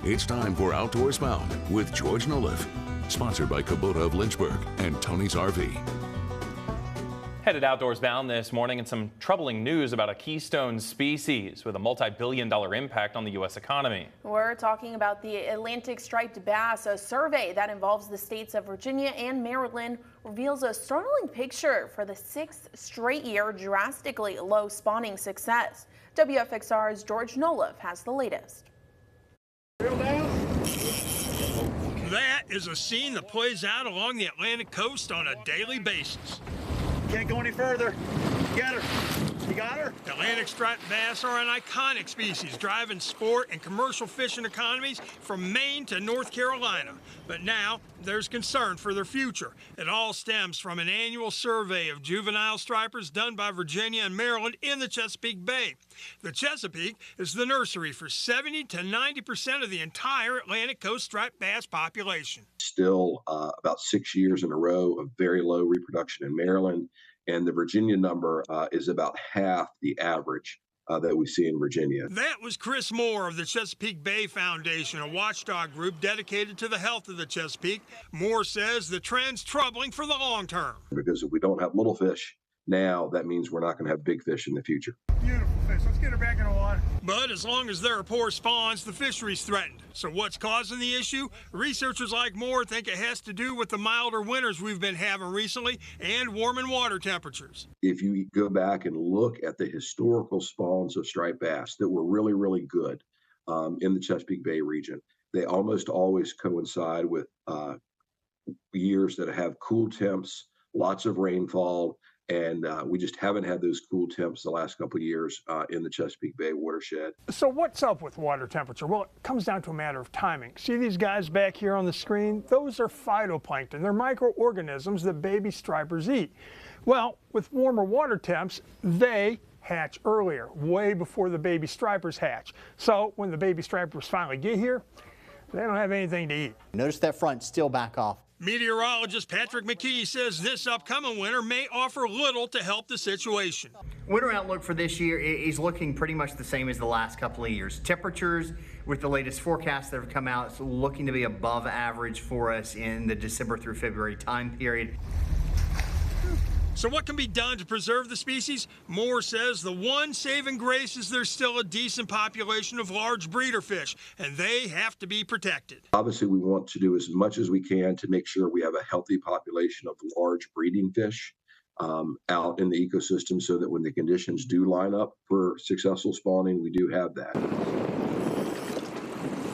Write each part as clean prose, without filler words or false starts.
It's time for Outdoors Bound with George Noliff. Sponsored by Kubota of Lynchburg and Tony's RV. Headed outdoors bound this morning and some troubling news about a keystone species with a multi-billion-dollar impact on the U.S. economy. We're talking about the Atlantic striped bass. A survey that involves the states of Virginia and Maryland reveals a startling picture for the 6th straight year drastically low spawning success. WFXR's George Noliff has the latest. That is a scene that plays out along the Atlantic coast on a daily basis. Can't go any further. Get her. You got her? Atlantic striped bass are an iconic species, driving sport and commercial fishing economies from Maine to North Carolina. But now there's concern for their future. It all stems from an annual survey of juvenile stripers done by Virginia and Maryland in the Chesapeake Bay. The Chesapeake is the nursery for 70 to 90% of the entire Atlantic coast striped bass population. Still about 6 years in a row of very low reproduction in Maryland, and the Virginia number is about half the average that we see in Virginia. That was Chris Moore of the Chesapeake Bay Foundation, a watchdog group dedicated to the health of the Chesapeake. Moore says the trend's troubling for the long term. Because if we don't have little fish now, that means we're not going to have big fish in the future. Beautiful fish. Let's get her back in the water. But as long as there are poor spawns, the fishery's threatened. So what's causing the issue? Researchers like Moore think it has to do with the milder winters we've been having recently and warming water temperatures. If you go back and look at the historical spawns of striped bass that were really, really good in the Chesapeake Bay region, they almost always coincide with years that have cool temps, lots of rainfall, and we just haven't had those cool temps the last couple of years in the Chesapeake Bay watershed. So what's up with water temperature? Well, it comes down to a matter of timing. See these guys back here on the screen? Those are phytoplankton. They're microorganisms that baby stripers eat. Well, with warmer water temps, they hatch earlier, way before the baby stripers hatch. So when the baby stripers finally get here, they don't have anything to eat. Notice that front still back off. Meteorologist Patrick McKee says this upcoming winter may offer little to help the situation. Winter outlook for this year is looking pretty much the same as the last couple of years. Temperatures with the latest forecasts that have come out is looking to be above average for us in the December through February time period. So what can be done to preserve the species? Moore says the one saving grace is there's still a decent population of large breeder fish, and they have to be protected. Obviously, we want to do as much as we can to make sure we have a healthy population of large breeding fish out in the ecosystem so that when the conditions do line up for successful spawning, we do have that.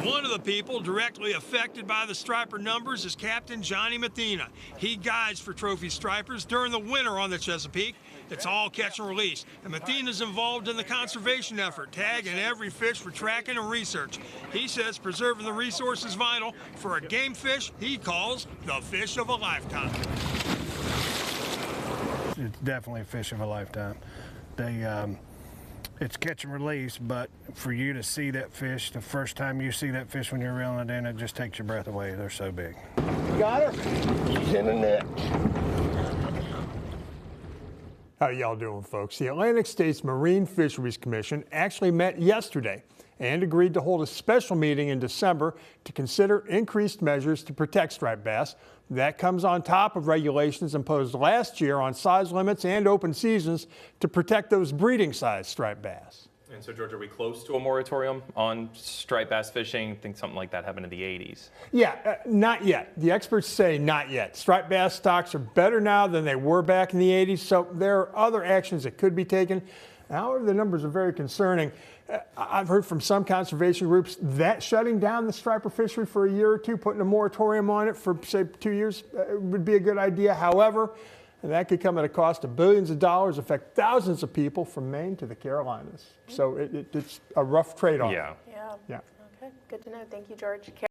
One of the people directly affected by the striper numbers is Captain Johnny Mathena. He guides for trophy stripers during the winter on the Chesapeake. It's all catch and release, and Mathena's involved in the conservation effort, tagging every fish for tracking and research. He says preserving the resource is vital for a game fish he calls the fish of a lifetime. It's definitely a fish of a lifetime. It's catch and release, but for you to see that fish, the first time you see that fish when you're reeling it in, it just takes your breath away. They're so big. Got her. She's in the net. How y'all doing, folks? The Atlantic States Marine Fisheries Commission actually met yesterday and agreed to hold a special meeting in December to consider increased measures to protect striped bass. That comes on top of regulations imposed last year on size limits and open seasons to protect those breeding size striped bass. And so, George, are we close to a moratorium on striped bass fishing? I think something like that happened in the 80s. Yeah, not yet. The experts say not yet. Striped bass stocks are better now than they were back in the 80s, so there are other actions that could be taken. However, the numbers are very concerning. I've heard from some conservation groups that shutting down the striper fishery for a year or two, putting a moratorium on it for, say, 2 years would be a good idea. However, that could come at a cost of billions of dollars, affect thousands of people from Maine to the Carolinas. So it's a rough trade-off. Yeah. Yeah. Okay, good to know. Thank you, George.